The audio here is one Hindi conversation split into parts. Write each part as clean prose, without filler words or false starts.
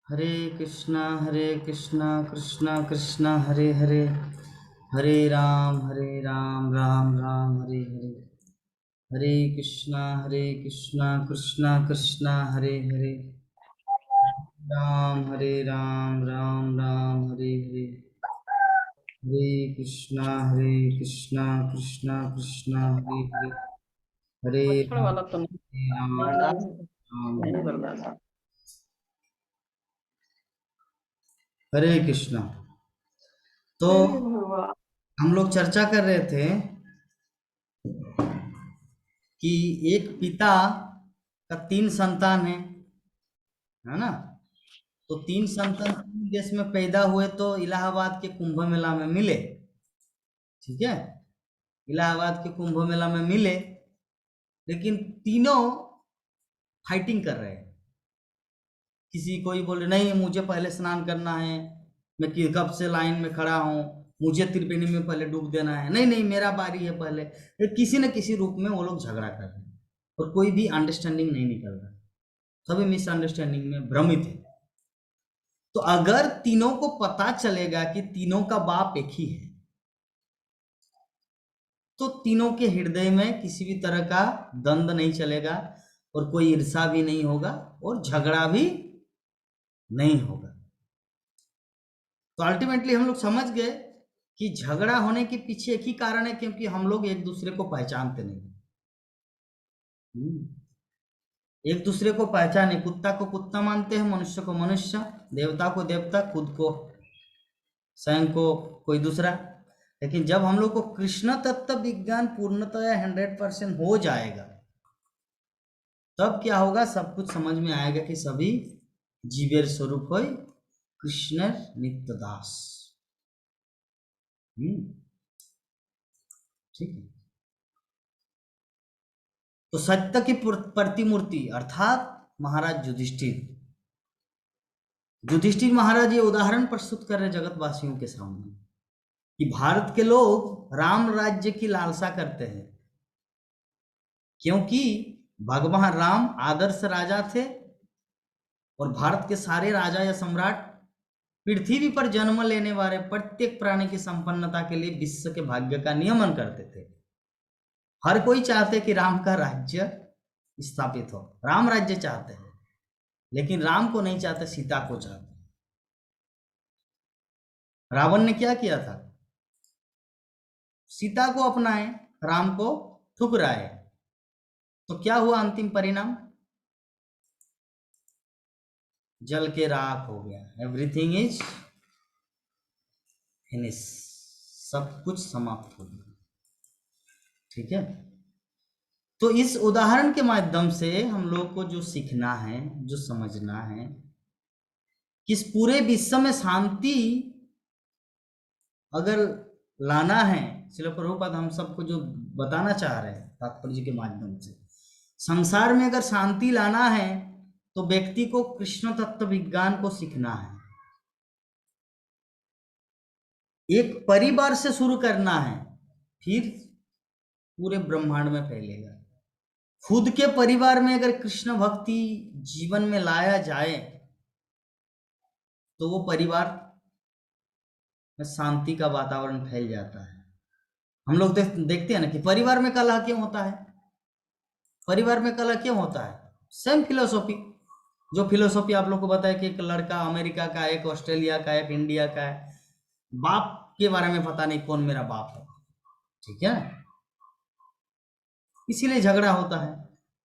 हरे कृष्णा कृष्णा कृष्णा हरे हरे, हरे राम राम राम हरे हरे। हरे कृष्णा कृष्णा कृष्णा हरे हरे, राम राम राम हरे हरे। हरे कृष्णा कृष्णा कृष्णा हरे हरे, बचपन वाला तो राम नहीं राम। नहीं बन रहा था। हरे कृष्णा। तो हे भगवान। हम लोग चर्चा कर रहे थे कि एक पिता का तीन संतान है ना। तो तीन संतान तीन देश में पैदा हुए तो इलाहाबाद के कुंभ मेला में मिले। ठीक है, इलाहाबाद के कुंभ मेला में मिले, लेकिन तीनों फाइटिंग कर रहे हैं। किसी कोई बोले नहीं मुझे पहले स्नान करना है, मैं कब से लाइन में खड़ा हूँ, मुझे त्रिवेणी में पहले डूब देना है, नहीं नहीं मेरा बारी है पहले। किसी न किसी रूप में वो लोग झगड़ा कर रहे हैं और कोई भी अंडरस्टैंडिंग नहीं निकल रहा, सभी मिसअंडरस्टैंडिंग में भ्रमित है। तो अगर तीनों को पता चलेगा कि तीनों का बाप एक ही है, तो तीनों के हृदय में किसी भी तरह का द्वंद नहीं चलेगा और कोई ईर्षा भी नहीं होगा और झगड़ा भी नहीं होगा। तो अल्टीमेटली हम लोग समझ गए कि झगड़ा होने के पीछे एक ही कारण है, क्योंकि हम लोग एक दूसरे को पहचानते नहीं। एक दूसरे को पहचाने, कुत्ता को कुत्ता मानते हैं, मनुष्य को मनुष्य, देवता को देवता, खुद को स्वयं को कोई दूसरा। लेकिन जब हम लोग को कृष्ण तत्व विज्ञान पूर्णतः 100% हो जाएगा, तब क्या होगा, सब कुछ समझ में आएगा कि सभी जीवेर स्वरूप हो कृष्ण नित्य दास। ठीक है। तो सत्य की प्रतिमूर्ति अर्थात महाराज युधिष्ठिर, युधिष्ठिर महाराज ये उदाहरण प्रस्तुत कर रहे जगतवासियों के सामने कि भारत के लोग राम राज्य की लालसा करते हैं, क्योंकि भगवान राम आदर्श राजा थे और भारत के सारे राजा या सम्राट पृथ्वी पर जन्म लेने वाले प्रत्येक प्राणी की संपन्नता के लिए विश्व के भाग्य का नियमन करते थे। हर कोई चाहते कि राम का राज्य स्थापित हो, राम राज्य चाहते हैं, लेकिन राम को नहीं चाहते, सीता को चाहते। रावण ने क्या किया था, सीता को अपनाए, राम को ठुकराए। तो क्या हुआ अंतिम परिणाम, जल के राख हो गया, एवरीथिंग इज फिनिश, सब कुछ समाप्त हो गया। ठीक है। तो इस उदाहरण के माध्यम से हम लोग को जो सीखना है, जो समझना है कि इस पूरे विश्व में शांति अगर लाना है, श्रील प्रभुपाद हम सबको जो बताना चाह रहे हैं तात्पर्य जी के माध्यम से, संसार में अगर शांति लाना है तो व्यक्ति को कृष्ण तत्व विज्ञान को सीखना है। एक परिवार से शुरू करना है, फिर पूरे ब्रह्मांड में फैलेगा। खुद के परिवार में अगर कृष्ण भक्ति जीवन में लाया जाए तो वो परिवार में शांति का वातावरण फैल जाता है। हम लोग देखते हैं ना कि परिवार में कलह क्यों होता है, परिवार में कलह क्यों होता है, सेम फिलोसॉफी, जो फिलोसॉफी आप लोग को बताया कि एक लड़का अमेरिका का, एक ऑस्ट्रेलिया का, एक इंडिया का है, बाप के बारे में पता नहीं कौन मेरा बाप है। ठीक है, इसीलिए झगड़ा होता है।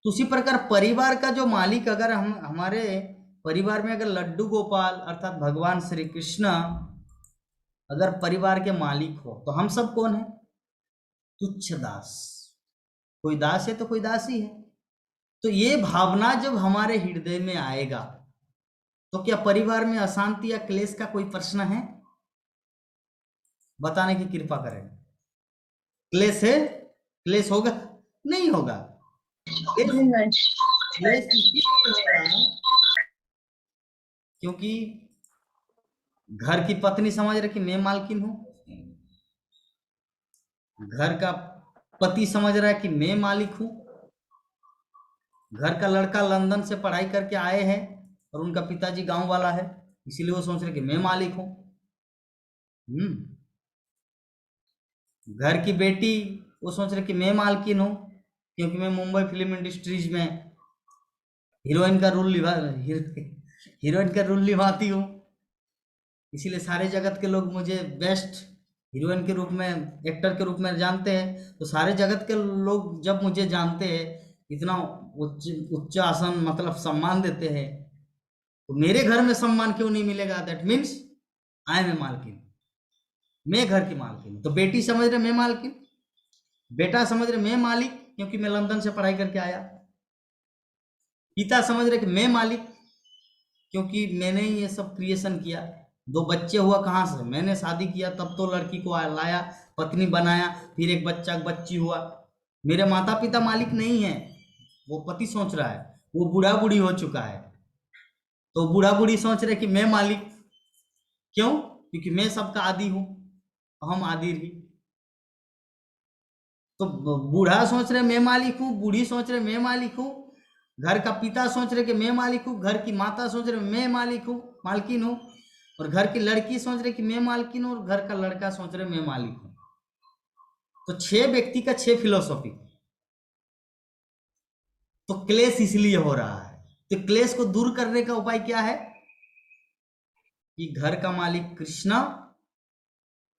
तो उसी प्रकार परिवार का जो मालिक, अगर हम हमारे परिवार में अगर लड्डू गोपाल अर्थात भगवान श्री कृष्ण अगर परिवार के मालिक हो, तो हम सब कौन है, तुच्छ दास। कोई दास है तो कोई दासी है। तो ये भावना जब हमारे हृदय में आएगा तो क्या परिवार में अशांति या क्लेश का कोई प्रश्न है, बताने की कृपा करें। क्लेश है, क्लेश होगा, नहीं होगा। क्लेश नहीं। क्लेश इसीलिए होगा क्योंकि घर की पत्नी समझ रही कि मैं मालकिन हूं, घर का पति समझ रहा है कि मैं मालिक हूं, घर का लड़का लंदन से पढ़ाई करके आए हैं, और उनका पिताजी गांव वाला है, इसीलिए वो सोच रहे कि मैं मालिक हूं। घर की बेटी वो सोच रहे कि मैं मालकिन हूं, क्योंकि मैं मुंबई फिल्म इंडस्ट्रीज में हीरोइन का रोल हीरोइन का रोल निभाती हूँ, इसीलिए सारे जगत के लोग मुझे बेस्ट हीरोइन के रूप में, एक्टर के रूप में जानते हैं। तो सारे जगत के लोग जब मुझे जानते हैं, इतना उच्च उच्च आसन मतलब सम्मान देते हैं, तो मेरे घर में सम्मान क्यों नहीं मिलेगा? That means I am a मालकिन, मैं घर की मालकिन हूं। तो बेटी समझ रहे मैं मालकिन, बेटा समझ रहे मैं मालिक, क्योंकि मैं लंदन से पढ़ाई करके आया। पिता समझ रहे कि मैं मालिक, क्योंकि मैंने ही ये सब क्रिएशन किया। दो बच्चे हुआ कहाँ से? मैंने शादी किया तब तो लड़की को लाया, पत्नी बनाया, फिर एक बच्चा बच्ची हुआ। मेरे माता पिता मालिक नहीं है, वो पति सोच रहा है, वो बूढ़ा बूढ़ी हो चुका है, तो बूढ़ा बूढ़ी सोच रहे कि मैं मालिक। क्यों? क्योंकि मैं सबका आदि हूं, हम आदि ही। तो बूढ़ा सोच रहे मैं मालिक हूँ, बूढ़ी सोच रहे मैं मालिक हूँ, घर का पिता सोच रहे कि मैं मालिक हूँ, घर की माता सोच रहे मैं मालिक हूँ, मालकिन हूँ, और घर की लड़की सोच रहे कि मैं मालकिन हूँ, और घर का लड़का सोच रहे मैं मालिक हूँ। तो 6 व्यक्ति का 6 फिलोसॉफी। तो क्लेश इसलिए हो रहा है। तो क्लेश को दूर करने का उपाय क्या है? कि घर का मालिक Krishna,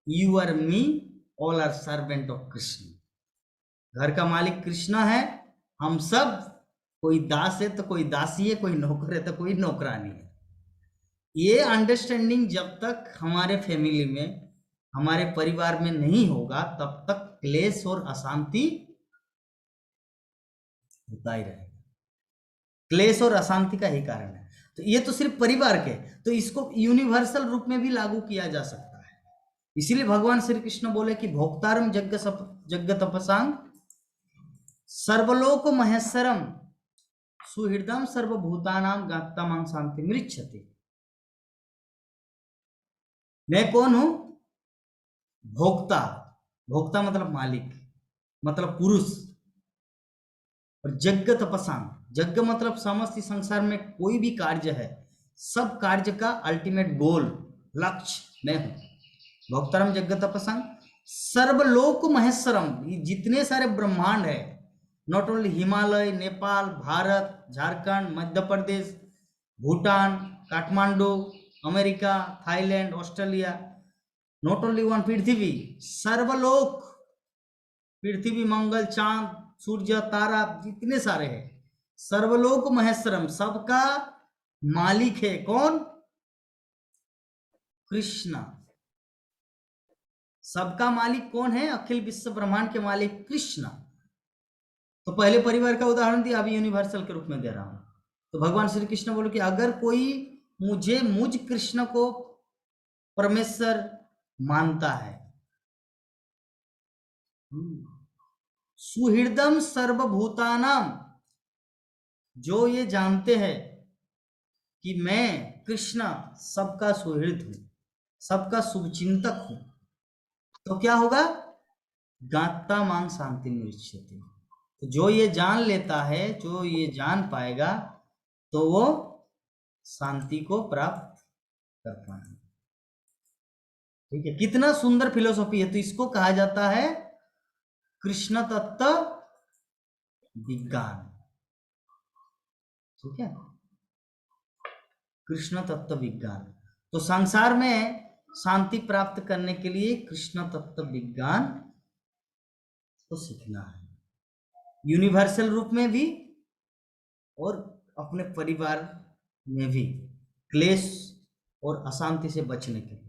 you are me, all are servant of Krishna. घर का मालिक कृष्णा है, हम सब, कोई दास है तो कोई दासी है, कोई नौकर है तो कोई नौकरानी है। ये अंडरस्टैंडिंग जब तक हमारे फैमिली में, हमारे परिवार में नहीं होगा, तब तक क्लेश और अशांति होता ही रहेगा। क्लेश और अशांति का ही कारण है। तो ये तो सिर्फ परिवार के, तो इसको यूनिवर्सल रूप में भी लागू किया जा सकता है। इसीलिए भगवान श्री कृष्ण बोले कि भोक्तारम जग्ग तपसांग सर्वलोक महेश्वरम सुहृदम सर्वभूतानां गात्तामां शांति मृच्छति। मैं कौन हूं? भोक्ता। भोक्ता मतलब मालिक, मतलब पुरुष। और यज्ञ तपसांग, यज्ञ मतलब समस्त संसार में कोई भी कार्य है, सब कार्य का अल्टीमेट गोल, लक्ष्य मैं हूं। भोक्तारम यज्ञ तपसांग सर्वलोक महेश्वरम, ये जितने सारे ब्रह्मांड है, not only Himalaya, Nepal, Bharat, Jharkhand, Madhya Pradesh, Bhutan, Kathmandu, America, Thailand, Australia, not only one पृथ्वी, सर्वलोक, पृथ्वी, मंगल, चांद, सूर्य, तारा, जितने सारे हैं, सर्वलोक महेश्वरम, सबका मालिक है कौन? कृष्ण। सबका मालिक कौन है? अखिल विश्व ब्रह्मांड के मालिक कृष्ण। तो पहले परिवार का उदाहरण दिया, अभी यूनिवर्सल के रूप में दे रहा हूं। तो भगवान श्री कृष्ण बोले कि अगर कोई मुझ कृष्ण को परमेश्वर मानता है, सुहृदम सर्वभूतानाम, जो ये जानते हैं कि मैं कृष्ण सबका सुहृद हूं, सबका शुभचिंतक हूं, तो क्या होगा? गाता मांग शांति मृच्छति। तो जो ये जान लेता है, जो ये जान पाएगा, तो वो शांति को प्राप्त कर पाएगा। ठीक है, कितना सुंदर फिलोसॉफी है। तो इसको कहा जाता है कृष्ण तत्व विज्ञान। ठीक है, कृष्ण तत्व विज्ञान। तो संसार में शांति प्राप्त करने के लिए कृष्ण तत्व विज्ञान को सीखना है, यूनिवर्सल रूप में भी और अपने परिवार में भी, क्लेश और अशांति से बचने के लिए।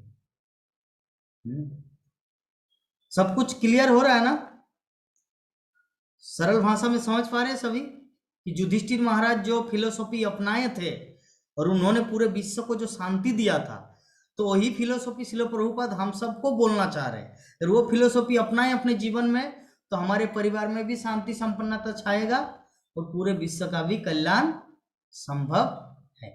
सब कुछ क्लियर हो रहा है ना? सरल भाषा में समझ पा रहे हैं सभी कि युधिष्ठिर महाराज जो फिलोसॉफी अपनाए थे और उन्होंने पूरे विश्व को जो शांति दिया था, तो वही फिलोसॉफी श्रील प्रभुपाद हम सबको बोलना चाह रहे हैं। अगर वो फिलोसॉफी अपनाएं अपने जीवन में, तो हमारे परिवार में भी शांति संपन्नता छाएगा और पूरे विश्व का भी कल्याण संभव है।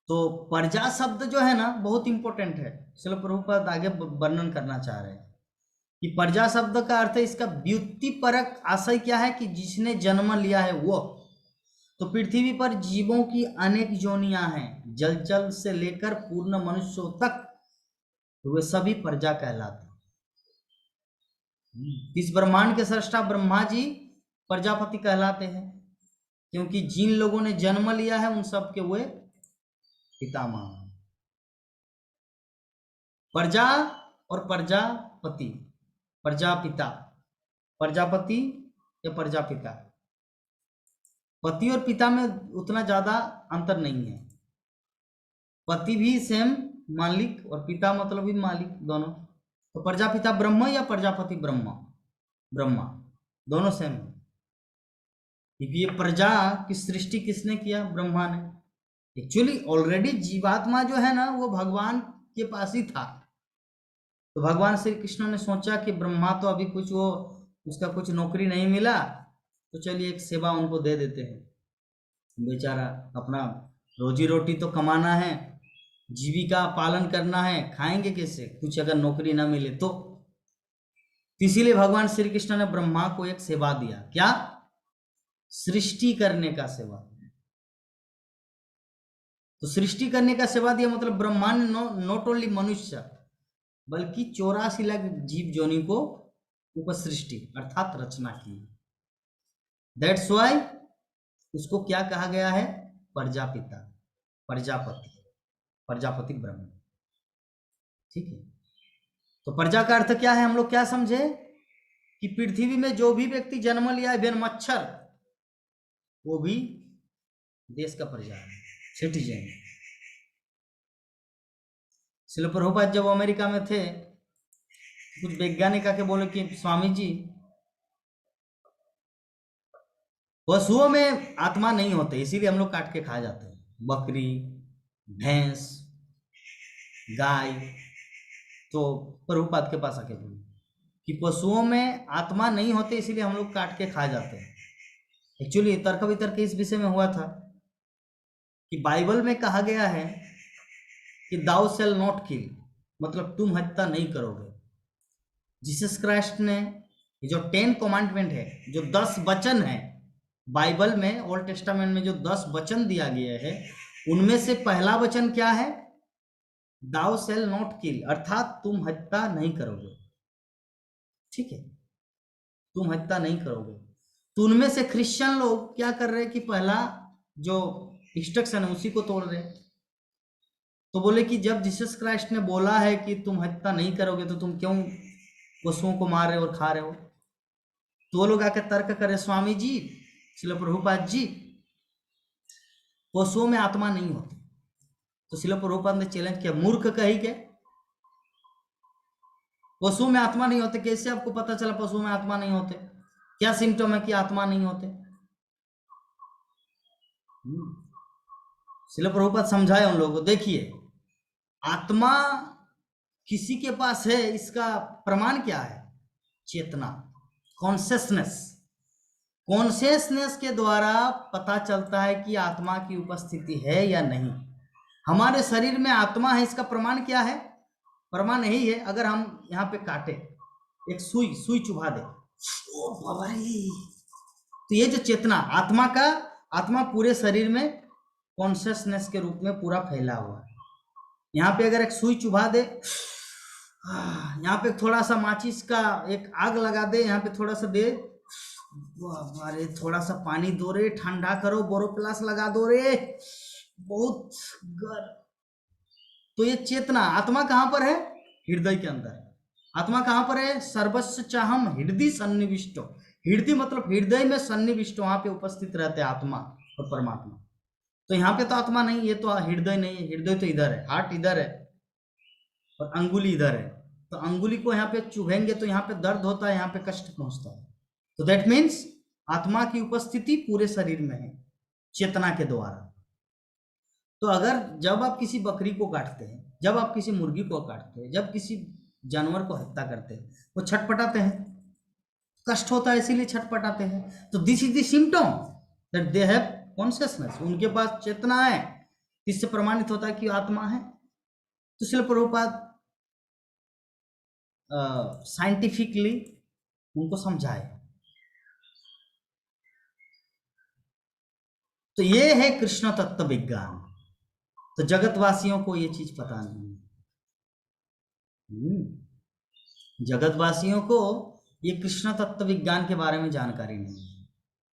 तो प्रजा शब्द जो है ना, बहुत इंपॉर्टेंट है। श्रील प्रभुपाद आगे वर्णन करना चाह रहे हैं कि प्रजा शब्द का अर्थ है, इसका व्युत्पत्तिपरक आशय क्या है कि जिसने जन्म लिया है वो। तो पृथ्वी पर जीवों की अनेक योनियां हैं, जलचर से लेकर पूर्ण मनुष्यों तक, वे सभी प्रजा कहलाते हैं। इस ब्रह्मांड के सृष्टा ब्रह्मा जी प्रजापति कहलाते हैं, क्योंकि जिन लोगों ने जन्म लिया है उन सब के वे पितामह हैं। प्रजा और प्रजापति, प्रजापिता, प्रजापति या प्रजापिता, पति और पिता में उतना ज्यादा अंतर नहीं है। पति भी सेम मालिक और पिता मतलब भी मालिक, दोनों। तो प्रजापिता ब्रह्म या प्रजापति ब्रह्मा, ब्रह्मा दोनों सेम है। क्योंकि ये प्रजा की सृष्टि किसने किया? ब्रह्मा ने। एक्चुअली ऑलरेडी जीवात्मा जो है ना वो भगवान के पास ही था। तो भगवान श्री कृष्ण ने सोचा कि ब्रह्मा तो अभी कुछ वो उसका कुछ नौकरी नहीं मिला, तो चलिए एक सेवा उनको दे देते हैं। बेचारा अपना रोजी रोटी तो कमाना है, जीविका पालन करना है, खाएंगे कैसे कुछ अगर नौकरी ना मिले तो। इसीलिए भगवान श्री कृष्ण ने ब्रह्मा को एक सेवा दिया। क्या? सृष्टि करने का सेवा। तो सृष्टि करने का सेवा दिया मतलब ब्रह्मा ने नॉट ओनली मनुष्य बल्कि 84 लाख जीव जोनि को उपसृष्टि अर्थात रचना की। दैट्स वाई उसको क्या कहा गया है? प्रजापिता, प्रजापति, प्रजापति ब्रह्म। ठीक है। तो प्रजा का अर्थ क्या है? हम लोग क्या समझे कि पृथ्वी में जो भी व्यक्ति जन्म लिया है, बिन मच्छर, वो भी देश का प्रजा है, सिटीजन। श्रील प्रभुपाद जब अमेरिका में थे, कुछ वैज्ञानिक आके बोले कि स्वामी जी पशुओं में आत्मा नहीं होते, इसीलिए हम लोग काट के खा जाते हैं। बकरी, भैंस, गाय। तो प्रभुपाद के पास आके बोले कि पशुओं में आत्मा नहीं होते, इसीलिए हम लोग काट के खा जाते हैं। एक्चुअली तर्क वितर्क इस विषय में हुआ था कि बाइबल में कहा गया है कि दाउ शैल नॉट किल, मतलब तुम हत्या नहीं करोगे। जीसस क्राइस्ट ने जो 10 कमांडमेंट है, जो 10 वचन है बाइबल में, ओल्ड टेस्टामेंट में जो 10 वचन दिया गया है, उनमें से पहला वचन क्या है? दाउ शैल नॉट किल, अर्थात तुम हत्या नहीं करोगे। ठीक है, तुम हत्या नहीं करोगे। तो उनमें से क्रिश्चियन लोग क्या कर रहे हैं कि पहला जो इंस्ट्रक्शन है उसी को तोड़ रहे हैं। तो बोले कि जब जीसस क्राइस्ट ने बोला है कि तुम हत्या नहीं करोगे, तो तुम क्यों पशुओं को मार रहे हो और खा रहे हो? तो वो लोग आकर तर्क करे, स्वामी जी, श्रील प्रभुपाद जी, पशुओं में आत्मा नहीं होती। तो श्रील प्रभुपाद ने चैलेंज किया, मूर्ख कही के, पशुओं में आत्मा नहीं होते? कैसे आपको पता चला पशुओं में आत्मा नहीं होते? क्या सिम्टम है कि आत्मा नहीं होते? श्रील प्रभुपाद समझाए उन लोगों को, देखिए आत्मा किसी के पास है, इसका प्रमाण क्या है? चेतना, कॉन्शियसनेस। कॉन्शियसनेस के द्वारा पता चलता है कि आत्मा की उपस्थिति है या नहीं। हमारे शरीर में आत्मा है, इसका प्रमाण क्या है? प्रमाण यही है, अगर हम यहाँ पे काटे, एक सुई चुभा दे, ओ बाबा रे, तो ये जो चेतना, आत्मा पूरे शरीर में कॉन्शियसनेस के रूप में पूरा फैला हुआ है। यहाँ पे अगर एक सुई चुभा दे, यहाँ पे थोड़ा सा माचिस का एक आग लगा दे, यहाँ पे थोड़ा सा दे, अरे थोड़ा सा पानी दो रे, ठंडा करो, बोरोप्लस लगा दो रे, बहुत गर्म। तो ये चेतना, आत्मा कहाँ पर है? हृदय के अंदर। आत्मा कहाँ पर है? सर्वस्व चाहम हृदय सन्निविष्टो। हृदय मतलब हृदय में सन्निविष्ट, वहां पे उपस्थित रहते हैं आत्मा और परमात्मा। तो यहाँ पे तो आत्मा नहीं, ये तो हृदय नहीं है। हृदय तो इधर है, हार्ट इधर है और अंगुली इधर है। तो अंगुली को यहाँ पे चुभेंगे तो यहाँ पे दर्द होता है, यहाँ पे कष्ट पहुंचता है। तो दैट मीन्स आत्मा की उपस्थिति पूरे शरीर में है, चेतना के द्वारा। तो अगर जब आप किसी बकरी को काटते हैं, जब आप किसी मुर्गी को काटते हैं, जब किसी जानवर को हत्या करते हैं, वो छटपटाते हैं, कष्ट होता है, इसीलिए छटपटाते हैं। तो this is the symptom that they have consciousness, उनके पास चेतना है। इससे प्रमाणित होता है कि आत्मा है। तो श्रील प्रभुपाद साइंटिफिकली उनको समझाए। तो ये है कृष्ण तत्व विज्ञान। तो जगतवासियों को ये चीज पता नहीं है। जगतवासियों को ये कृष्ण तत्व विज्ञान के बारे में जानकारी नहीं है।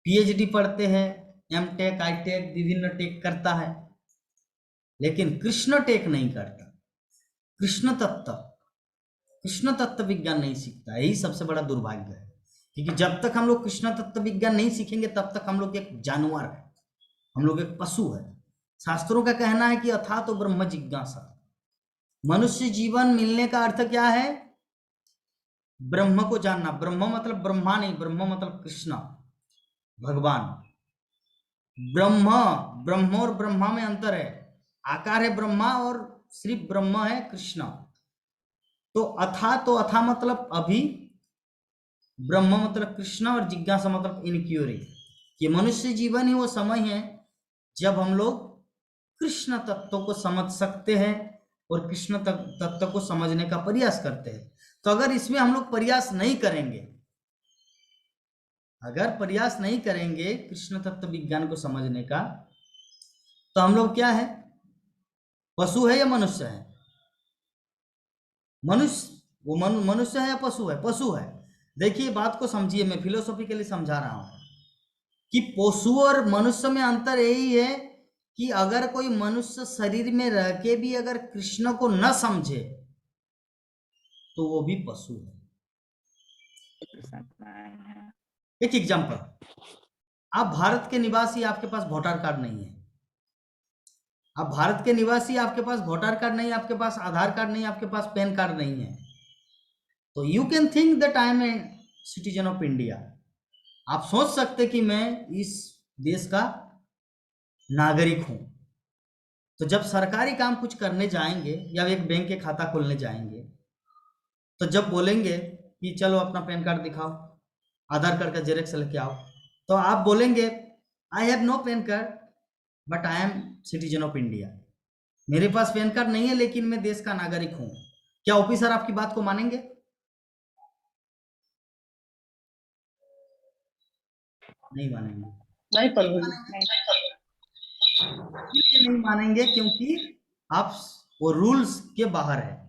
पीएचडी पढ़ते हैं, एमटेक आईटेक विभिन्न टेक करता है, लेकिन कृष्ण टेक नहीं करता। कृष्ण तत्व विज्ञान नहीं सीखता। यही सबसे बड़ा दुर्भाग्य है, क्योंकि जब तक हम लोग कृष्ण तत्व विज्ञान नहीं सीखेंगे तब तक हम लोग एक जानवर है, हम लोग एक पशु है। शास्त्रों का कहना है कि अथा तो ब्रह्म जिज्ञासा। मनुष्य जीवन मिलने का अर्थ क्या है? ब्रह्म को जानना। ब्रह्म मतलब ब्रह्मा नहीं, ब्रह्म मतलब कृष्ण, भगवान। ब्रह्म, ब्रह्म और ब्रह्मा में अंतर है। आकार है ब्रह्मा और सिर्फ ब्रह्म है कृष्ण। तो अथा मतलब अभी, ब्रह्म मतलब कृष्ण और जिज्ञासा मतलब इनक्यूरी। ये मनुष्य जीवन ही वो समय है जब हम लोग कृष्ण तत्व को समझ सकते हैं और कृष्ण तत्व को समझने का प्रयास करते हैं। तो अगर इसमें हम लोग प्रयास नहीं करेंगे, कृष्ण तत्व विज्ञान को समझने का, तो हम लोग क्या है? पशु है या मनुष्य है? मनुष्य है या पशु है? पशु है। देखिए बात को समझिए, मैं फिलोसॉफिकली समझा रहा हूं कि पशु और मनुष्य में अंतर यही है कि अगर कोई मनुष्य शरीर में रह के भी अगर कृष्ण को न समझे तो वो भी पशु है। एक एग्जांपल, आप भारत के निवासी, आपके पास वोटर कार्ड नहीं है। आप भारत के निवासी, आपके पास वोटर कार्ड नहीं, आपके पास आधार कार्ड नहीं, आपके पास पैन कार्ड नहीं है, तो you can think that I am a citizen of India. आप सोच सकते कि मैं इस देश का नागरिक हूं। तो जब सरकारी काम कुछ करने जाएंगे या एक बैंक के खाता खोलने जाएंगे, तो जब बोलेंगे कि चलो अपना पैन कार्ड दिखाओ, आधार कार्ड का जेरॉक्स लेके आओ, तो आप बोलेंगे I have no PAN card but I am citizen of India. मेरे पास पैन कार्ड नहीं है लेकिन मैं देश का नागरिक हूं। क्या ऑफिसर आपकी बात को मानेंगे? नहीं मानेंगे। नहीं पर नहीं मानेंगे क्योंकि आप वो रूल्स के बाहर है।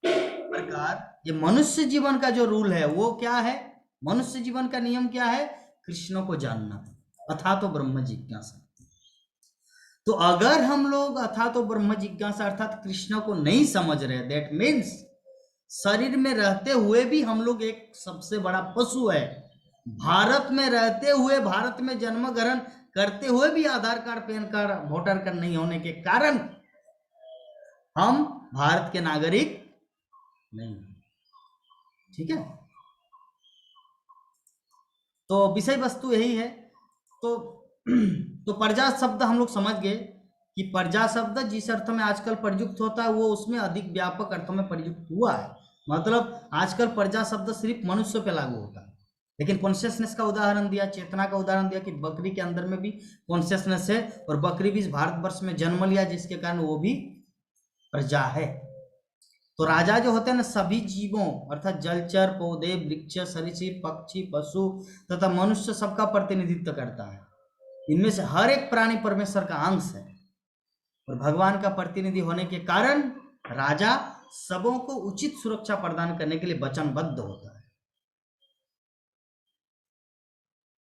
प्रकार ये मनुष्य जीवन का जो रूल है वो क्या है? मनुष्य जीवन का नियम क्या है? कृष्ण को जानना, अथा तो ब्रह्म जिज्ञासा। तो अगर हम लोग अथा तो ब्रह्म जिज्ञासा अर्थात कृष्ण को नहीं समझ रहे, दैट मीन्स शरीर में रहते हुए भी हम लोग एक सबसे बड़ा पशु है। भारत में रहते हुए, भारत में जन्म ग्रहण करते हुए भी Aadhaar card, PAN card, voter card नहीं होने के कारण हम भारत के नागरिक नहीं। ठीक है, तो विषय वस्तु यही है। तो तो प्रजा शब्द हम लोग समझ गए कि प्रजा शब्द जिस अर्थ में आजकल प्रयुक्त होता है वो उसमें अधिक व्यापक अर्थों में प्रयुक्त हुआ है। मतलब आजकल प्रजा शब्द सिर्फ मनुष्य पे लागू होता है, लेकिन कॉन्शियसनेस का उदाहरण दिया, चेतना का उदाहरण दिया कि बकरी के अंदर में भी कॉन्शियसनेस है और बकरी भी इस भारतवर्ष में जन्म लिया जिसके कारण वो भी प्रजा है। तो राजा जो होते हैं ना, सभी जीवों अर्थात जलचर, पौधे, वृक्ष, सरीसृप, पक्षी, पशु तथा मनुष्य सबका प्रतिनिधित्व करता है। इनमें से हर एक प्राणी परमेश्वर का अंश है और भगवान का प्रतिनिधि होने के कारण राजा सबों को उचित सुरक्षा प्रदान करने के लिए वचनबद्ध होता है।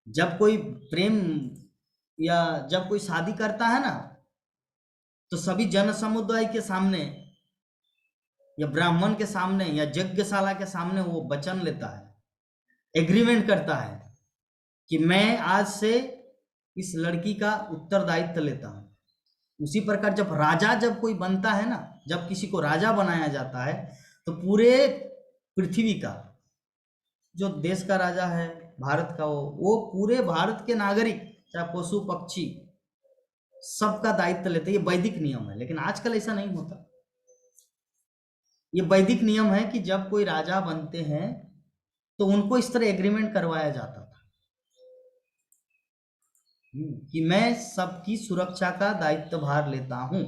जब कोई प्रेम या जब कोई शादी करता है ना, तो सभी जन समुदाय के सामने या ब्राह्मण के सामने या यज्ञशाला के सामने वो वचन लेता है, एग्रीमेंट करता है कि मैं आज से इस लड़की का उत्तरदायित्व लेता हूं। उसी प्रकार जब राजा जब कोई बनता है ना, जब किसी को राजा बनाया जाता है, तो पूरे पृथ्वी का जो देश का राजा है, भारत का, वो पूरे भारत के नागरिक चाहे पशु पक्षी सबका दायित्व लेते हैं। ये वैदिक नियम है, लेकिन आजकल ऐसा नहीं होता। ये वैदिक नियम है कि जब कोई राजा बनते हैं तो उनको इस तरह एग्रीमेंट करवाया जाता था कि मैं सबकी सुरक्षा का दायित्व भार लेता हूं।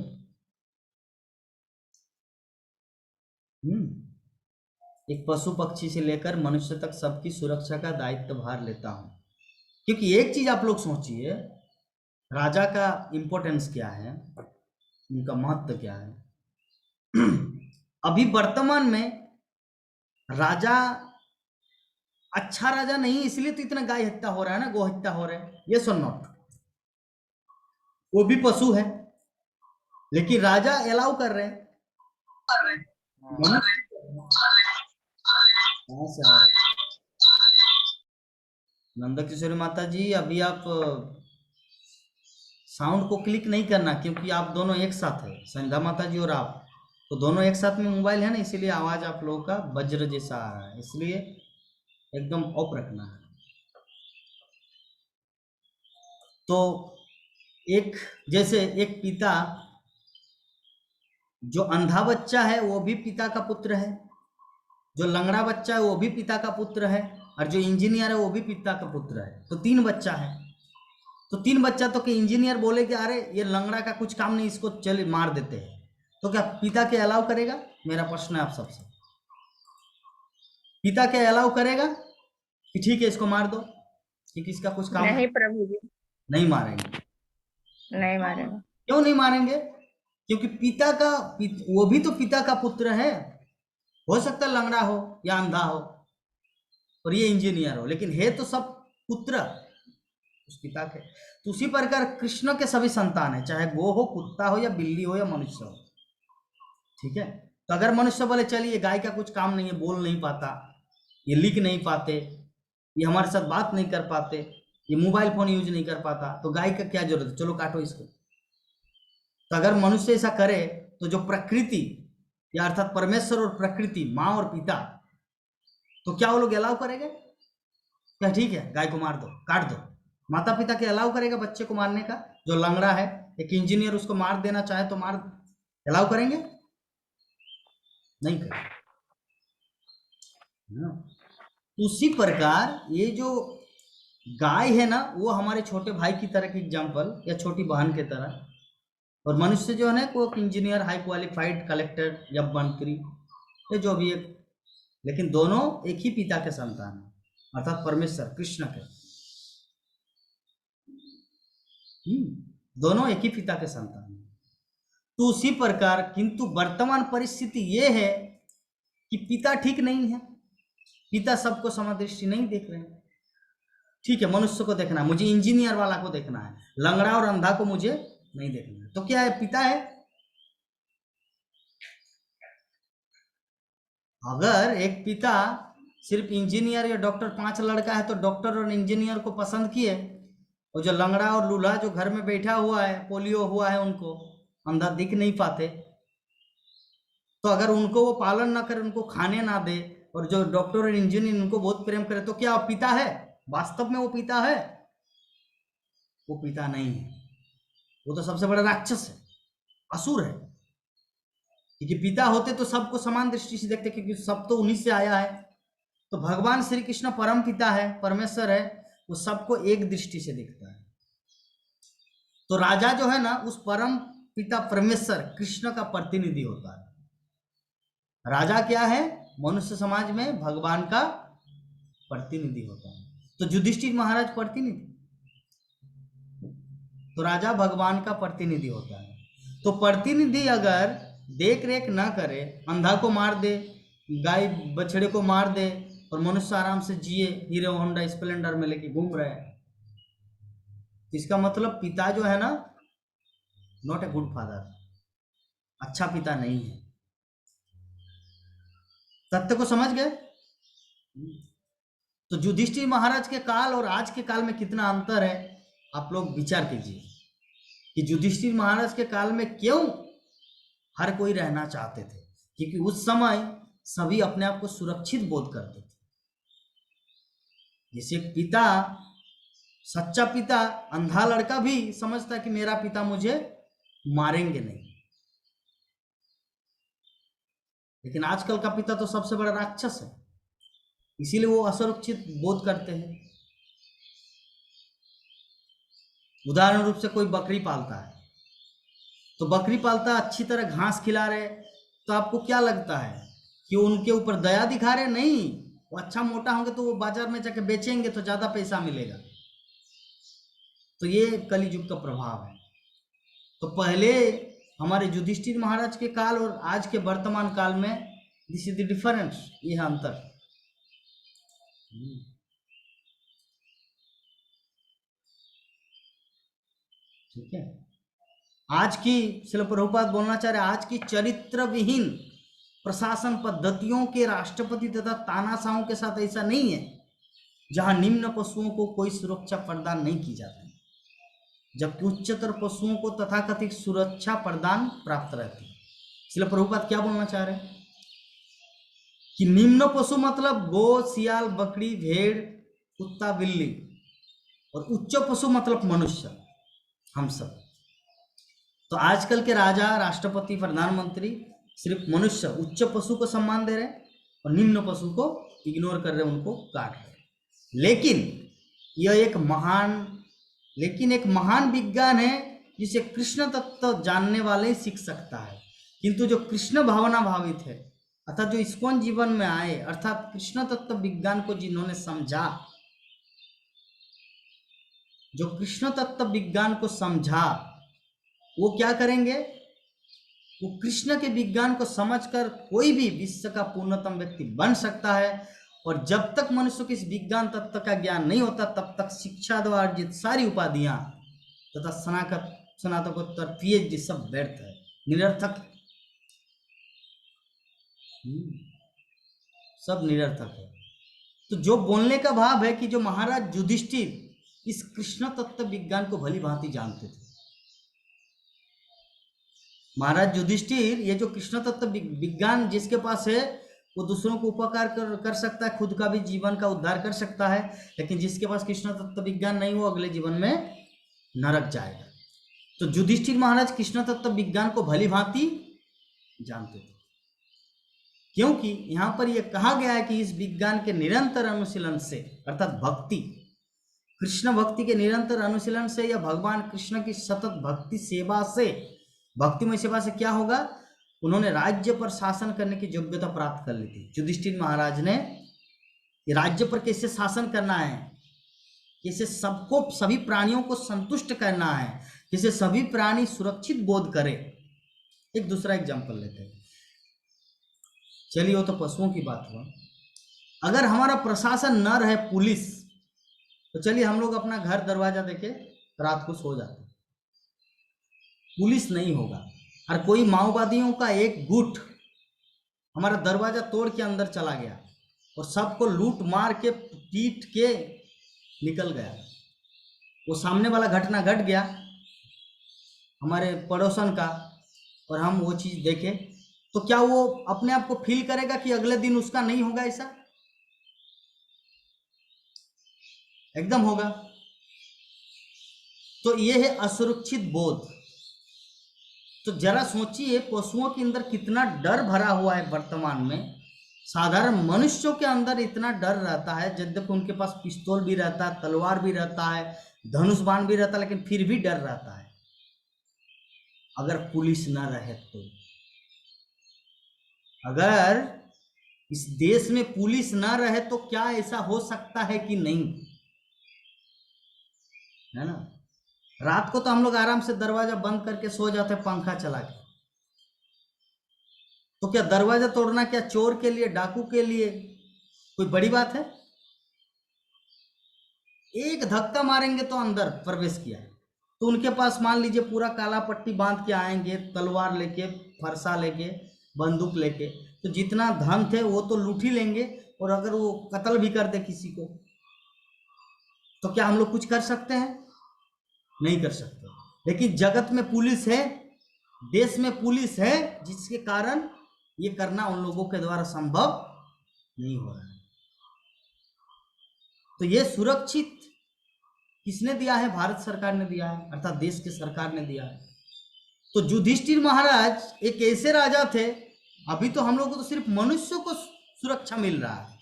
एक पशु पक्षी से लेकर मनुष्य तक सबकी सुरक्षा का दायित्व भार लेता हूँ। क्योंकि एक चीज आप लोग सोचिए, राजा का इम्पोर्टेंस क्या है, उनका महत्व क्या है। अभी वर्तमान में राजा अच्छा राजा नहीं, इसलिए तो इतना गाय हत्या हो रहा है ना, गो हत्या हो रहा है, ये सुन नॉट। वो भी पशु है, लेकिन राजा अलाउ कर रहे हैं। नंदा किशोरी माता जी, अभी आप साउंड को क्लिक नहीं करना, क्योंकि आप दोनों एक साथ है, संध्या माता जी और आप तो दोनों एक साथ में मोबाइल है ना, इसीलिए आवाज आप लोगों का वज्र जैसा आ रहा है, इसलिए एकदम ऑफ रखना है। तो एक जैसे एक पिता, जो अंधा बच्चा है वो भी पिता का पुत्र है, जो लंगड़ा बच्चा है वो भी पिता का पुत्र है, और जो इंजीनियर है वो भी पिता का पुत्र है। तो 3 बच्चा है। तो 3 बच्चा तो कि इंजीनियर बोले कि अरे ये लंगड़ा का कुछ काम नहीं, इसको चल मार देते हैं, तो क्या पिता के अलाउ करेगा? मेरा प्रश्न है आप सबसे, पिता के अलाउ करेगा कि ठीक है इसको मार दो, क्योंकि इसका कुछ काम नहीं प्रभु जी, नहीं मारेंगे? नहीं मारेगा। क्यों नहीं मारेंगे? क्योंकि वो भी तो पिता का पुत्र है। हो सकता है लंगड़ा हो या अंधा हो और ये इंजीनियर हो, लेकिन है तो सब पुत्र उस पिता के। तो उसी प्रकार कृष्ण के सभी संतान है, चाहे गो हो, कुत्ता हो, या बिल्ली हो, या मनुष्य हो। ठीक है, तो अगर मनुष्य बोले चलिए गाय का कुछ काम नहीं है, बोल नहीं पाता, ये लिख नहीं पाते, ये हमारे साथ बात नहीं कर पाते, ये मोबाइल फोन यूज नहीं कर पाता, तो गाय का क्या जरूरत है, चलो काटो इसको। तो अगर मनुष्य ऐसा करे, तो जो प्रकृति या अर्थात परमेश्वर और प्रकृति, माँ और पिता, तो क्या वो लोग अलाउ करेंगे? क्या ठीक है गाय को मार दो, काट दो? माता पिता के अलाउ करेगा बच्चे को मारने का? जो लंगड़ा है, एक इंजीनियर उसको मार देना चाहे तो मार अलाउ करेंगे? नहीं करेंगे। उसी प्रकार ये जो गाय है ना, वो हमारे छोटे भाई की तरह की एग्जाम्पल, या छोटी बहन की तरह, और मनुष्य जो है ना, वो इंजीनियर, हाई क्वालिफाइड कलेक्टर या मंत्री, ये जो भी है, लेकिन दोनों एक ही पिता के संतान है, अर्थात परमेश्वर कृष्ण के। दोनों एक ही पिता के संतान है। तो उसी प्रकार किंतु वर्तमान परिस्थिति ये है कि पिता ठीक नहीं है, पिता सबको समदृष्टि नहीं देख रहे हैं। ठीक है, मनुष्य को देखना है, मुझे इंजीनियर वाला को देखना है, लंगड़ा और अंधा को मुझे नहीं देखना है। तो क्या है, पिता है। अगर एक पिता सिर्फ इंजीनियर या डॉक्टर, 5 लड़का है तो डॉक्टर और इंजीनियर को पसंद किए, और जो लंगड़ा और लूल्हा जो घर में बैठा हुआ है, पोलियो हुआ है, उनको अंधा दिख नहीं पाते, तो अगर उनको वो पालन ना करे, उनको खाने ना दे, और जो डॉक्टर और इंजीनियर उनको बहुत प्रेम करे, तो क्या पिता है? वास्तव में वो पिता है? वो पिता नहीं है, वो तो सबसे बड़ा राक्षस है, असुर है। क्योंकि पिता होते तो सबको समान दृष्टि से देखते, क्योंकि सब तो उन्हीं से आया है। तो भगवान श्री कृष्ण परम पिता है, परमेश्वर है, वो सबको एक दृष्टि से देखता है। तो राजा जो है ना, उस परम पिता परमेश्वर कृष्ण का प्रतिनिधि होता है। राजा क्या है? मनुष्य समाज में भगवान का प्रतिनिधि होता है। तो युधिष्ठिर महाराज प्रतिनिधि, तो राजा भगवान का प्रतिनिधि होता है। तो प्रतिनिधि अगर देख रेख ना करे, अंधा को मार दे, गाय बछड़े को मार दे, और मनुष्य आराम से जिए, हीरो होंडा स्प्लेंडर में लेके घूम रहे हैं, इसका मतलब पिता जो है ना, नॉट ए गुड फादर, अच्छा पिता नहीं है। तथ्य को समझ गए? तो युधिष्ठिर महाराज के काल और आज के काल में कितना अंतर है, आप लोग विचार कीजिए कि युधिष्ठिर महाराज के काल में क्यों हर कोई रहना चाहते थे, क्योंकि उस समय सभी अपने आप को सुरक्षित बोध करते थे। जैसे पिता, सच्चा पिता, अंधा लड़का भी समझता कि मेरा पिता मुझे मारेंगे नहीं, लेकिन आजकल का पिता तो सबसे बड़ा राक्षस है, इसीलिए वो असुरक्षित बोध करते हैं। उदाहरण रूप से कोई बकरी पालता है, तो बकरी पालता अच्छी तरह घास खिला रहे, तो आपको क्या लगता है कि उनके ऊपर दया दिखा रहे, नहीं, वो अच्छा मोटा होंगे तो वो बाजार में जाके बेचेंगे तो ज्यादा पैसा मिलेगा। तो ये कलयुग का प्रभाव है। तो पहले हमारे युधिष्ठिर महाराज के काल और आज के वर्तमान काल में दिस इज द डिफरेंस, ये है अंतर। ठीक है। आज की, श्रील प्रभुपाद बोलना चाह रहे, आज की चरित्र विहीन प्रशासन पद्धतियों के राष्ट्रपति तथा तानाशाहों के साथ ऐसा नहीं है, जहां निम्न पशुओं को कोई सुरक्षा प्रदान नहीं की जाती, जबकि उच्चतर पशुओं को तथाकथित सुरक्षा प्रदान प्राप्त रहती है। श्रील प्रभुपाद क्या बोलना चाह रहे हैं कि निम्न पशु मतलब गो, सियाल, बकरी, भेड़, कुत्ता, बिल्ली, और उच्च पशु मतलब मनुष्य, हम सब। तो आजकल के राजा, राष्ट्रपति, प्रधानमंत्री सिर्फ मनुष्य, उच्च पशु को सम्मान दे रहे और निम्न पशु को इग्नोर कर रहे, उनको काट रहे। लेकिन एक महान विज्ञान है जिसे कृष्ण तत्व जानने वाले सीख सकता है। किंतु जो कृष्ण भावना भावित है, अर्थात जो इस्कॉन जीवन में आए, अर्थात कृष्ण तत्व विज्ञान को जिन्होंने समझा, जो कृष्ण तत्व विज्ञान को समझा, वो क्या करेंगे, वो कृष्ण के विज्ञान को समझकर कोई भी विश्व का पूर्णतम व्यक्ति बन सकता है। और जब तक मनुष्य को इस विज्ञान तत्व का ज्ञान नहीं होता, तब तक शिक्षा द्वारा अर्जित सारी उपाधियां तथा स्नातकोत्तर पीएचडी सब व्यर्थ है, निरर्थक है। सब निरर्थक है। तो जो बोलने का भाव है कि जो महाराज युधिष्ठिर इस कृष्ण तत्व विज्ञान को भली भांति जानते थे। महाराज युधिष्ठिर ये जो कृष्ण तत्व विज्ञान जिसके पास है, वो दूसरों को उपकार कर सकता है, खुद का भी जीवन का उद्धार कर सकता है। लेकिन जिसके पास कृष्ण तत्व विज्ञान नहीं, वो अगले जीवन में नरक जाएगा। तो युधिष्ठिर महाराज कृष्ण तत्व विज्ञान को भली भांति जानते थे, क्योंकि यहां पर यह कहा गया है कि इस विज्ञान के निरंतर अनुशीलन से, अर्थात भक्ति, कृष्ण भक्ति के निरंतर अनुशीलन से या भगवान कृष्ण की सतत भक्ति सेवा से, भक्तिमय सेवा से क्या होगा, उन्होंने राज्य पर शासन करने की योग्यता प्राप्त कर ली थी। युधिष्ठिर महाराज ने राज्य पर कैसे शासन करना है, कैसे सबको, सभी प्राणियों को संतुष्ट करना है, कैसे सभी प्राणी सुरक्षित बोध करे। एक दूसरा एग्जाम्पल लेते हैं। चलिए, वो तो पशुओं की बात हुआ। अगर हमारा प्रशासन न रहे, पुलिस, तो चलिए हम लोग अपना घर दरवाजा देके रात को सो जाते, पुलिस नहीं होगा। और कोई माओवादियों का एक गुट हमारा दरवाजा तोड़ के अंदर चला गया और सबको लूट मार के पीट के निकल गया, वो सामने वाला घटना घट गया हमारे पड़ोसन का, और हम वो चीज देखे, तो क्या वो अपने आप को फील करेगा कि अगले दिन उसका नहीं होगा? ऐसा एकदम होगा। तो ये है असुरक्षित बोध। तो जरा सोचिए, पशुओं के अंदर कितना डर भरा हुआ है वर्तमान में। साधारण मनुष्यों के अंदर इतना डर रहता है, यद्यपि उनके पास पिस्तौल भी रहता है, तलवार भी रहता है, धनुष बाण भी रहता है, लेकिन फिर भी डर रहता है। अगर पुलिस ना रहे तो, अगर इस देश में पुलिस ना रहे तो क्या ऐसा हो सकता है कि नहीं, है ना? रात को तो हम लोग आराम से दरवाजा बंद करके सो जाते, पंखा चला के। तो क्या दरवाजा तोड़ना क्या चोर के लिए, डाकू के लिए कोई बड़ी बात है? एक धक्का मारेंगे तो अंदर प्रवेश किया। तो उनके पास मान लीजिए पूरा काला पट्टी बांध के आएंगे, तलवार लेके, फरसा लेके, बंदूक लेके, तो जितना धन थे वो तो लूट ही लेंगे। और अगर वो कत्ल भी कर दे किसी को, तो क्या हम लोग कुछ कर सकते हैं? नहीं कर सकते। लेकिन जगत में पुलिस है, देश में पुलिस है, जिसके कारण ये करना उन लोगों के द्वारा संभव नहीं हो रहा है। तो ये सुरक्षित किसने दिया है? भारत सरकार ने दिया है, अर्थात देश की सरकार ने दिया है। तो युधिष्ठिर महाराज एक ऐसे राजा थे, अभी तो हम लोग को तो सिर्फ मनुष्यों को सुरक्षा मिल रहा है।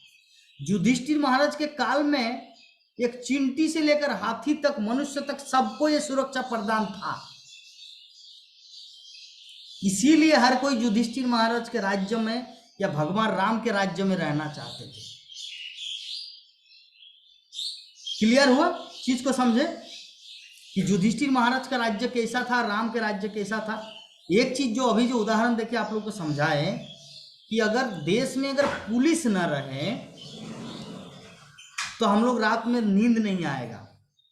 युधिष्ठिर महाराज के काल में एक चींटी से लेकर हाथी तक, मनुष्य तक, सबको ये सुरक्षा प्रदान था। इसीलिए हर कोई युधिष्ठिर महाराज के राज्य में या भगवान राम के राज्य में रहना चाहते थे। क्लियर हुआ? चीज को समझे कि युधिष्ठिर महाराज का राज्य कैसा था, राम के राज्य कैसा था। एक चीज जो अभी जो उदाहरण देके आप लोग को समझाए कि अगर देश में अगर पुलिस न रहे तो हम लोग रात में नींद नहीं आएगा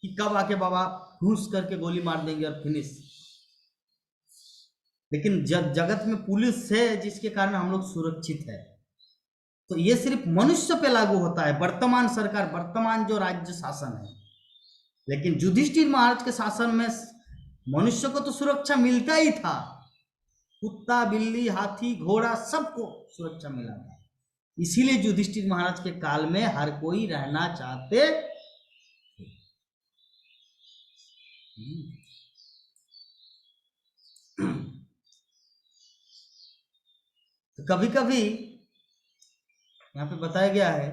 कि कब आके बाबा घूस करके गोली मार देंगे और फिनिश। लेकिन जगत में पुलिस है जिसके कारण हम लोग सुरक्षित है। तो ये सिर्फ मनुष्य पे लागू होता है, वर्तमान सरकार, वर्तमान जो राज्य शासन है। लेकिन युधिष्ठिर महाराज के शासन में मनुष्य को तो सुरक्षा मिलता ही था, कुत्ता, बिल्ली, हाथी, घोड़ा सबको सुरक्षा मिला था। इसीलिए युधिष्ठिर महाराज के काल में हर कोई रहना चाहते थे। तो कभी कभी यहाँ पे बताया गया है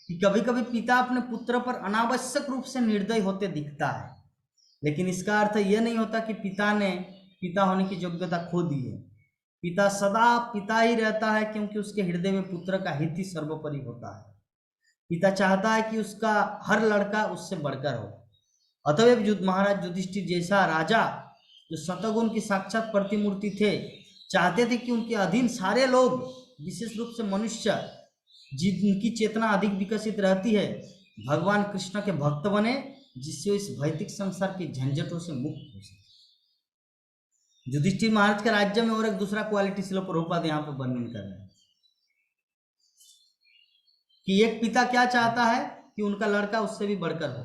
कि कभी कभी पिता अपने पुत्र पर अनावश्यक रूप से निर्दयी होते दिखता है, लेकिन इसका अर्थ यह नहीं होता कि पिता ने पिता होने की योग्यता खो दी है। पिता सदा पिता ही रहता है, क्योंकि उसके हृदय में पुत्र का हित ही सर्वोपरि होता है। पिता चाहता है कि उसका हर लड़का उससे बढ़कर हो। अतएव महाराज युधिष्ठिर जैसा राजा जो शतगुण की साक्षात प्रतिमूर्ति थे, चाहते थे कि उनके अधीन सारे लोग, विशेष रूप से मनुष्य जिनकी चेतना अधिक विकसित रहती है, भगवान कृष्ण के भक्त बने, जिससे इस भौतिक संसार के झंझटों से मुक्त हो सके। युधिष्ठिर महाराज के राज्य में और एक दूसरा क्वालिटी श्रील प्रभुपाद यहाँ पर वर्णन कर रहे हैं कि एक पिता क्या चाहता है कि उनका लड़का उससे भी बढ़कर हो।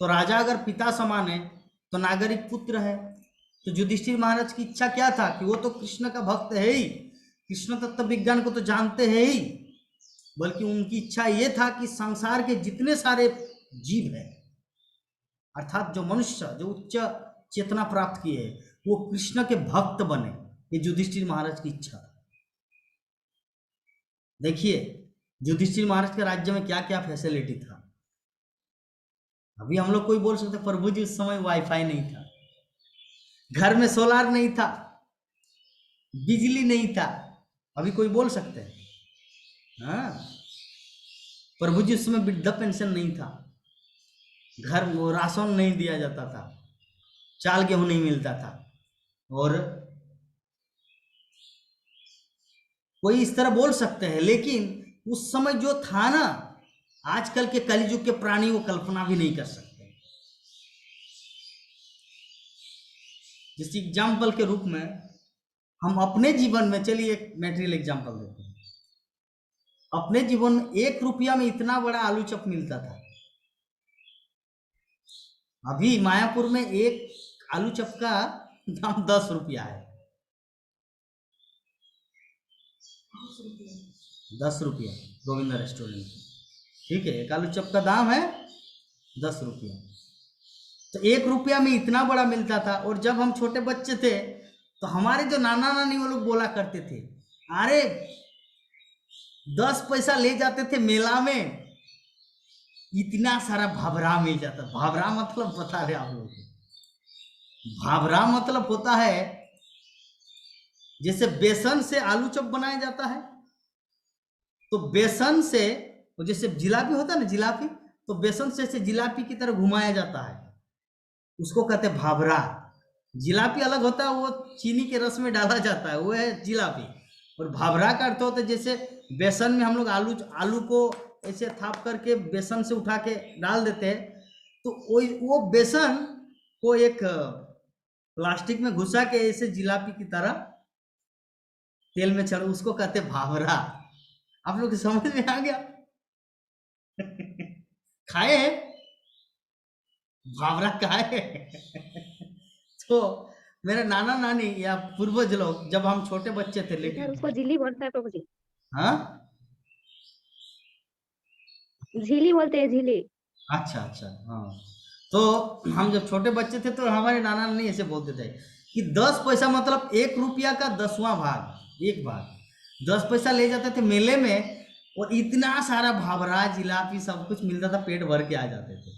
तो राजा अगर पिता समान है तो नागरिक पुत्र है। तो युधिष्ठिर महाराज की इच्छा क्या था कि वो तो कृष्ण का भक्त है ही, कृष्ण तत्व विज्ञान को तो जानते हैं ही, बल्कि उनकी इच्छा ये था कि संसार के जितने सारे जीव हैं, अर्थात जो मनुष्य जो उच्च चेतना प्राप्त किए है, वो कृष्ण के भक्त बने। ये युधिष्ठिर महाराज की इच्छा। देखिए युधिष्ठिर महाराज के राज्य में क्या क्या फैसिलिटी था। अभी हम लोग कोई बोल सकते प्रभु जी उस समय वाईफाई नहीं था, घर में सोलार नहीं था, बिजली नहीं था। अभी कोई बोल सकते हैं? हाँ, प्रभु जी उस समय वृद्धा पेंशन नहीं था, घर वो राशन नहीं दिया जाता था, चाल गेहूं नहीं मिलता था, और कोई इस तरह बोल सकते हैं। लेकिन उस समय जो था ना, आजकल के कलियुग के प्राणी वो कल्पना भी नहीं कर सकते। जिस एग्जाम्पल के रूप में हम अपने जीवन में, चलिए एक मेटेरियल एग्जाम्पल देते हैं। अपने जीवन में 1 रुपया में इतना बड़ा आलू चप मिलता था। अभी मायापुर में एक आलू चप का दाम 10 रुपया है। 10 रुपया गोविंदा रेस्टोरेंट, ठीक है, एक आलू चप का दाम है 10 रुपया। तो 1 रुपया में इतना बड़ा मिलता था। और जब हम छोटे बच्चे थे तो हमारे जो नाना नानी वो लोग बोला करते थे, अरे 10 पैसा ले जाते थे मेला में, इतना सारा भावरा मिल जाता। भावरा मतलब बता रहे आप लोग, भावरा मतलब होता है जैसे बेसन से आलू चप बनाया जाता है, तो बेसन से, जैसे जिलापी होता है ना, जिलापी, तो बेसन से ऐसे जिलापी की तरह घुमाया जाता है, उसको कहते हैं भावरा। जिलापी अलग होता है, वो चीनी के रस में डाला जाता है, वो है जिलापी। और भावरा का अर्थ होता है जैसे बेसन में हम लोग आलू को ऐसे थाप करके बेसन से उठा के डाल देते हैं, तो वो बेसन को एक प्लास्टिक में घुसा के ऐसे जिलापी की तरह तेल में चढ़ो, उसको कहते हैं भावरा। आप लोग समझ में आ गया? खाए हैं भावरा, खाए? तो मेरे नाना नानी या पूर्वज लोग, जब हम छोटे बच्चे थे, इधर लेकिन उसको झिल्ली बोलता है प्रभु जी। हाँ, झिल्ली बोलते हैं, झिल्ली। अच्छा अच्छा, हाँ। तो हम जब छोटे बच्चे थे तो हमारे नाना नानी ऐसे बोलते थे कि 10 पैसा मतलब 1 रुपया का 10वां भाग, 1 भाग 10 पैसा ले जाते थे मेले में, और इतना सारा भावरा जिलापी सब कुछ मिलता था, पेट भर के आ जाते थे।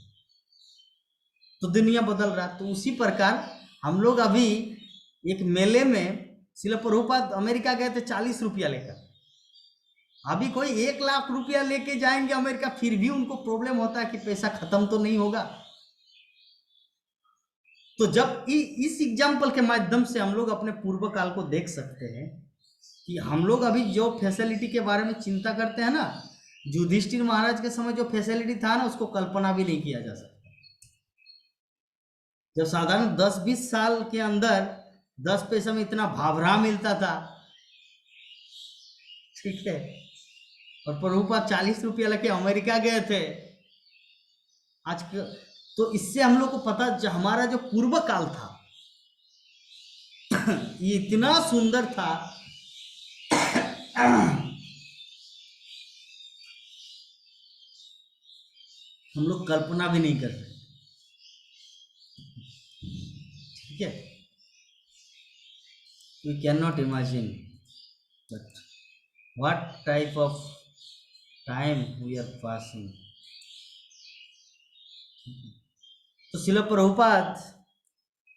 तो दुनिया बदल रहा। तो उसी प्रकार हम लोग अभी एक मेले में, श्रील प्रभुपाद अमेरिका गए थे 40 रुपया लेकर, अभी कोई 1 लाख रुपया लेके जाएंगे अमेरिका, फिर भी उनको प्रॉब्लम होता है कि पैसा खत्म तो नहीं होगा। तो जब इस एग्जाम्पल के माध्यम से हम लोग अपने पूर्व काल को देख सकते हैं कि हम लोग अभी जो फैसिलिटी के बारे में चिंता करते हैं ना, युधिष्ठिर महाराज के समय जो फैसिलिटी था ना, उसको कल्पना भी नहीं किया जा सकता। जब साधारण 10-20 साल के अंदर 10 पैसे में इतना भाभरा मिलता था, ठीक है, और प्रभुपाद 40 रुपया लेके अमेरिका गए थे। आज तो इससे हम लोग को पता, जो हमारा जो पूर्व काल था ये इतना सुंदर था। हम लोग कल्पना भी नहीं कर रहे, ठीक है। We can not imagine but what type of time we are passing. तो श्रील प्रभुपाद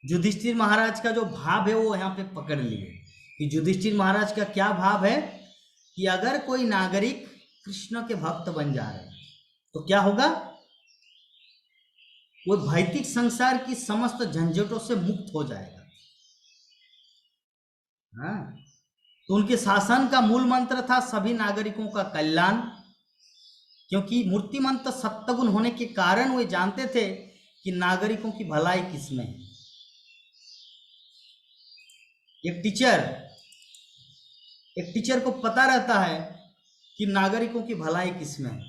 युधिष्ठिर महाराज का जो भाव है वो यहाँ पे पकड़ लिए कि युधिष्ठिर महाराज का क्या भाव है कि अगर कोई नागरिक कृष्ण के भक्त बन जा रहे हैं तो क्या होगा, वो भौतिक संसार की समस्त झंझटों से मुक्त हो जाएगा। हाँ, तो उनके शासन का मूल मंत्र था सभी नागरिकों का कल्याण, क्योंकि मूर्तिमंत सत्वगुण होने के कारण वे जानते थे कि नागरिकों की भलाई किसमें है। एक टीचर को पता रहता है कि नागरिकों की भलाई किसमें है,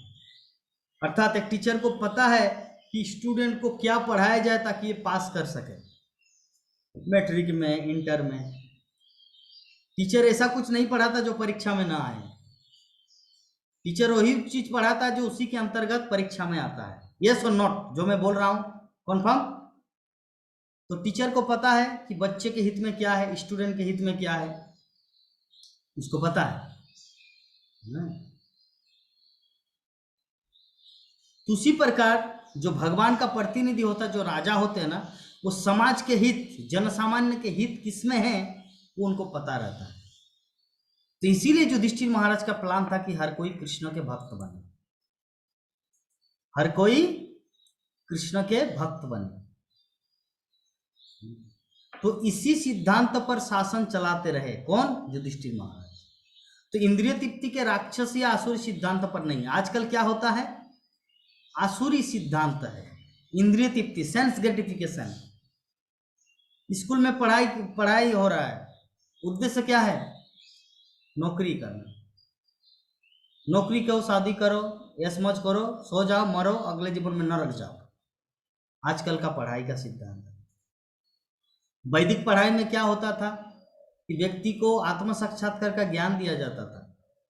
अर्थात एक टीचर को पता है कि स्टूडेंट को क्या पढ़ाया जाए ताकि ये पास कर सके मैट्रिक में, इंटर में। टीचर ऐसा कुछ नहीं पढ़ाता जो परीक्षा में ना आए। टीचर वही चीज पढ़ाता है जो उसी के अंतर्गत परीक्षा में आता है। यस और नॉट, जो मैं बोल रहा हूं कन्फर्म। तो टीचर को पता है कि बच्चे के हित में क्या है, स्टूडेंट के हित में क्या है, उसको पता है ना? तो उसी प्रकार जो भगवान का प्रतिनिधि होता है, जो राजा होते हैं ना, वो समाज के हित, जनसामान्य के हित किसमें है वो उनको पता रहता है। तो इसीलिए युधिष्ठिर महाराज का प्लान था कि हर कोई कृष्ण के भक्त बने, हर कोई कृष्ण के भक्त बने। तो इसी सिद्धांत पर शासन चलाते रहे कौन, युधिष्ठिर महाराज। तो इंद्रिय तृप्ति के राक्षस या आसुरी सिद्धांत पर नहीं। आजकल क्या होता है, आसुरी सिद्धांत है, इंद्रिय तृप्ति, सेंस ग्रेटिफिकेशन। स्कूल में पढ़ाई हो रहा है, उद्देश्य क्या है, नौकरी करना। नौकरी करो, शादी करो, ऐश मौज करो, सो जाओ, मरो, अगले जीवन में नरक जाओ। आजकल का पढ़ाई का सिद्धांत है। वैदिक पढ़ाई में क्या होता था कि व्यक्ति को आत्म साक्षात्कार का ज्ञान दिया जाता था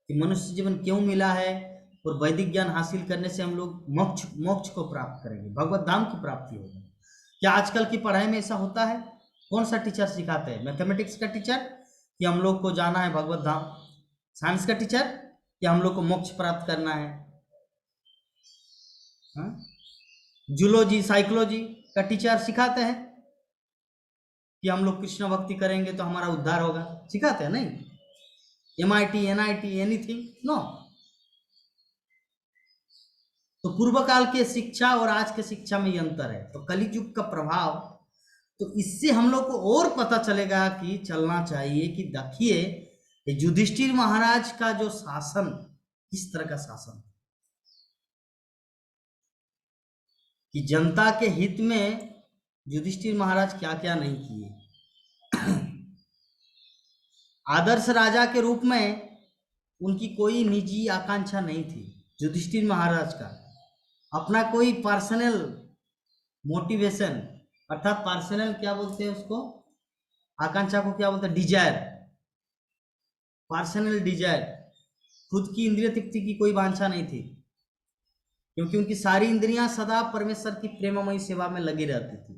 कि मनुष्य जीवन क्यों मिला है, और वैदिक ज्ञान हासिल करने से हम लोग मोक्ष को प्राप्त करेंगे, भगवत धाम की प्राप्ति होगी। क्या आजकल की पढ़ाई में ऐसा होता है? कौन सा टीचर सिखाते हैं? मैथमेटिक्स का टीचर कि हम लोग को जाना है भगवत धाम? साइंस का टीचर कि हम लोग को मोक्ष प्राप्त करना है? जूलॉजी, साइकोलॉजी का टीचर सिखाते हैं कि हम लोग कृष्ण भक्ति करेंगे तो हमारा उद्धार होगा? सिखाते हैं नहीं। MIT, NIT, anything, no. तो पूर्व काल के शिक्षा और आज के शिक्षा में ये अंतर है। तो कलि युग का प्रभाव, तो इससे हम लोग को और पता चलेगा कि चलना चाहिए कि देखिए युधिष्ठिर महाराज का जो शासन, किस तरह का शासन, कि जनता के हित में युधिष्ठिर महाराज क्या क्या नहीं किए। आदर्श राजा के रूप में उनकी कोई निजी आकांक्षा नहीं थी। युधिष्ठिर महाराज का अपना कोई पर्सनल मोटिवेशन, अर्थात पर्सनल क्या बोलते हैं उसको, आकांक्षा को क्या बोलते हैं, डिजायर, पर्सनल डिजायर, खुद की इंद्रिय तृप्ति की कोई वांछा नहीं थी, क्योंकि उनकी सारी इंद्रियां सदा परमेश्वर की प्रेममयी सेवा में लगी रहती थी,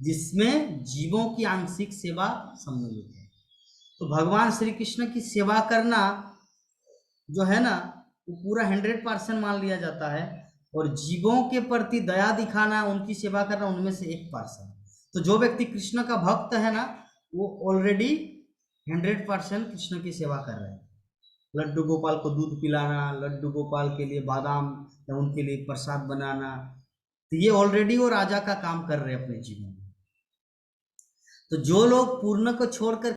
जिसमें जीवों की आंशिक सेवा सम्मिलित है। तो भगवान श्री कृष्ण की सेवा करना जो है ना, वो पूरा 100% मान लिया जाता है, और जीवों के प्रति दया दिखाना, उनकी सेवा करना, उनमें से 1%। तो जो व्यक्ति कृष्ण का भक्त है ना, वो ऑलरेडी 100% कृष्ण की सेवा कर रहे हैं, लड्डू गोपाल को दूध पिलाना, लड्डू गोपाल के लिए बादाम या उनके लिए प्रसाद बनाना, तो ये ऑलरेडी वो राजा का काम कर रहे हैं अपने जीवन में। तो जो लोग पूर्ण को छोड़कर